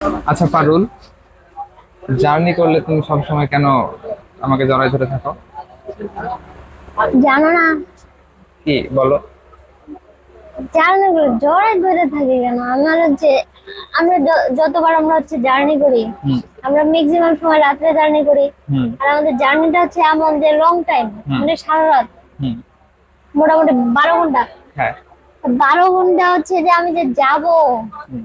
আচ্ছা পারুল, জার্নি করলে তুমি সবসময় কেন আমাকে জড়ায় ধরে থাকো? জানো না? কি বলো? জার্নি করি জোরে ধরে থাকি কেন? আমার হচ্ছে আমরা যতবার আমরা হচ্ছে জার্নি করি, হুম। আমরা ম্যাক্সিমাম সময় রাত্রে জার্নি করি। হুম। আর আমাদের জার্নিটা হচ্ছে এমন যে লং টাইম, হুম। মানে সারা রাত, হুম। মোটামুটি 12 ঘন্টা। হ্যাঁ। 12 ঘন্টা হচ্ছে যে আমি যে যাব, হুম।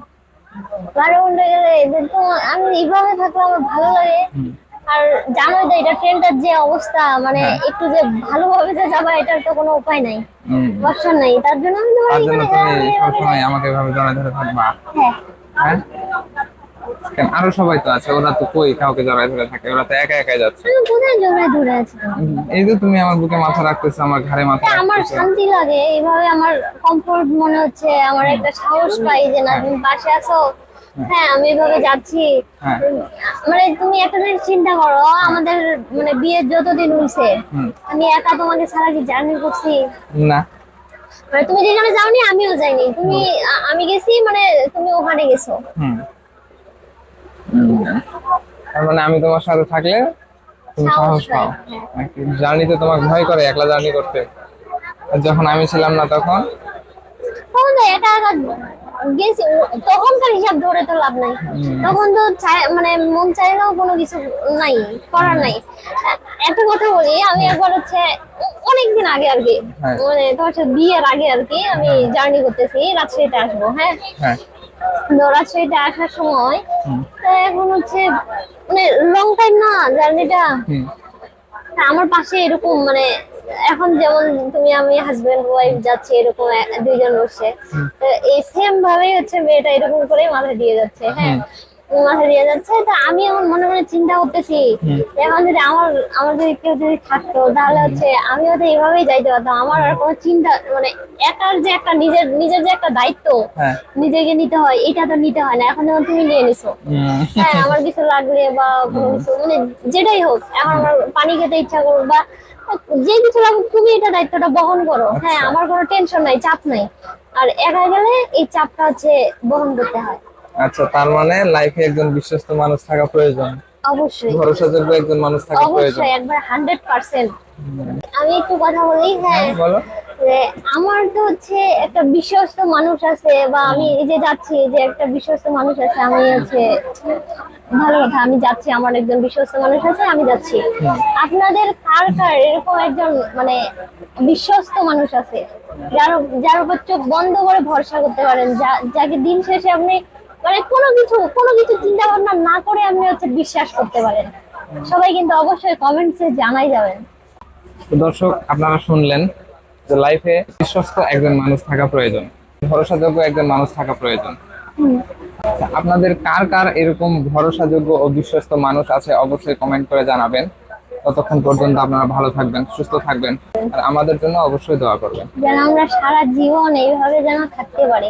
12 ঘন্টা গেলে যে তো আমি এইভাবে থাকলে আমার ভালো লাগে। হুম। আর জানোই তো এটা ট্রেনটার যে অবস্থা, মানে হ্যাঁ। একটু যে ভালোভাবে যে যাবা এটার তো কোনো উপায় নাই, হুম। অপশন নাই। তার জন্য আমি তোমার তার জন্য এখানে তুমি হ্যাঁ আমি এভাবে সবসময় যাই। আমাকে এভাবে জড়ায় ধরে থাকবা? হ্যাঁ। হ্যাঁ। কেন, আরো সবাই তো আছে, ওরা তো কই কাউকে জড়ায় ধরে থাকে, ওরা তো একা একাই যাচ্ছে। আমি কোথায় জোড়ায় ধরে আছি তোমাকে? এই যে তুমি আমার বুকে মাথা রাখতেছো, আমার ঘাড়ে মাথা তা আমার রাখতেছো। শান্তি লাগে এইভাবে, আমার কমফোর্ট মনে হচ্ছে, আমার হুম। একটা সাহস পাই যে না হ্যাঁ। তুমি পাশে আছো। হ্যাঁ। হ্যাঁ আমি এভাবে যাচ্ছি। হ্যাঁ। উম, মানে তুমি একটা জিনিস চিন্তা করো, হ্যাঁ। আমাদের মানে বিয়ের যতদিন হয়েছে, হুম। আমি একা তোমাকে ছাড়া কি জার্নি করছি? না। মানে তুমি যেখানে যাওনি আমিও যাইনি, তুমি হুম। আমি গেছি মানে তুমি ওখানে গেছো। হুম। তার মানে আমি তোমার সাথে থাকলে তুমি সাহস সাহস পাই, পাও হ্যাঁ। নাকি? জার্নিতে তোমার ভয় করে একলা জার্নি করতে? আর যখন আমি ছিলাম না তখন? তখন তো একা একা গেছি, তখনকার হিসাব ধরে তো লাভ নাই। হুম। তখন তো মানে মন চাইলেও কোনো কিছু নাই, করার হুম। নাই। একটা কথা বলি, আমি হুম। একবার হচ্ছে অনেকদিন আগে আর কি, হ্যাঁ। মানে তোমার সাথে বিয়ের আগে আর কি, আমি হ্যাঁ। জার্নি করতেছি, রাজশাহীতে আসবো। হ্যাঁ, হ্যাঁ। তো রাজশাহীতে আসার সময়, হুম। তো এখন হচ্ছে মানে লং টাইম না জার্নিটা। হুম। আমার পাশে এরকম মানে এখন যেমন তুমি আমি হাজবেন্ড ওয়াইফ যাচ্ছে এরকম দুইজন বসে, হুম। তো এই সেম ভাবেই হচ্ছে মেয়েটা এরকম করে মাথা দিয়ে যাচ্ছে। হ্যাঁ, হুম। মাথা দিয়ে যাচ্ছে। তো আমি এখন মনে মনে চিন্তা করতেছি, হুম। এখন যদি আমার আমার যদি কেউ যদি থাকতো তাহলে হচ্ছে আমিও তো এইভাবেই যাইতে পারতাম। আমার আর কোনো চিন্তা মানে একার যে একটা নিজের নিজের যে একটা দায়িত্ব হ্যাঁ। নিজেকে নিতে হয়, এটা তো নিতে হয় না, এখন যেমন তুমি নিয়ে নিছো। হুম। হ্যাঁ, আমার কিছু লাগলে বা কোনো হুম। কিছু মানে যেটাই হোক, এখন হুম। আমার পানি খেতে ইচ্ছা করো বা যে কিছু লাগুক তুমি এটা দায়িত্বটা বহন করো। হ্যাঁ, আচ্ছা। আমার কোনো টেনশন নাই, চাপ নাই। আর একা গেলে এই চাপটা হচ্ছে বহন করতে হয়। আচ্ছা, তার মানে লাইফে একজন বিশ্বস্ত মানুষ থাকা প্রয়োজন, অবশ্যই, ভরসাযোগ্য একজন মানুষ থাকা প্রয়োজন। অবশ্যই, একবার 100%। হুম। আমি একটু কথা বলি। হ্যাঁ, হ্যাঁ বলো। যে আমার তো হচ্ছে একটা বিশ্বস্ত মানুষ আছে, বা আমি হুম। এই যে যাচ্ছি যে একটা বিশ্বস্ত মানুষ আছে, আমি হচ্ছে ভালো কথা, আমি যাচ্ছি, আমার একজন বিশ্বস্ত মানুষ আছে, আমি যাচ্ছি। হুম। আপনাদের কার কার এরকম একজন মানে বিশ্বস্ত মানুষ আছে, যার যার উপর চোখ বন্ধ করে ভরসা করতে পারেন, যাকে দিন শেষে আপনি মানে কোনো কিছু চিন্তা ভাবনা না করে আপনি হচ্ছে বিশ্বাস করতে পারেন? সবাই কিন্তু অবশ্যই কমেন্টসে জানাই যাবেন। তো দর্শক, আপনারা শুনলেন যে লাইফে বিশ্বস্ত একজন মানুষ থাকা প্রয়োজন, ভরসাযোগ্য একজন মানুষ থাকা প্রয়োজন। হুম। আচ্ছা, আপনাদের কার কার এরকম ভরসাযোগ্য ও বিশ্বস্ত মানুষ আছে অবশ্যই কমেন্ট করে জানাবেন। ততক্ষণ পর্যন্ত আপনারা ভালো থাকবেন, সুস্থ থাকবেন, আর আমাদের জন্য অবশ্যই দোয়া করবেন। যেন আমরা সারা জীবন এইভাবে যেন থাকতে পারি।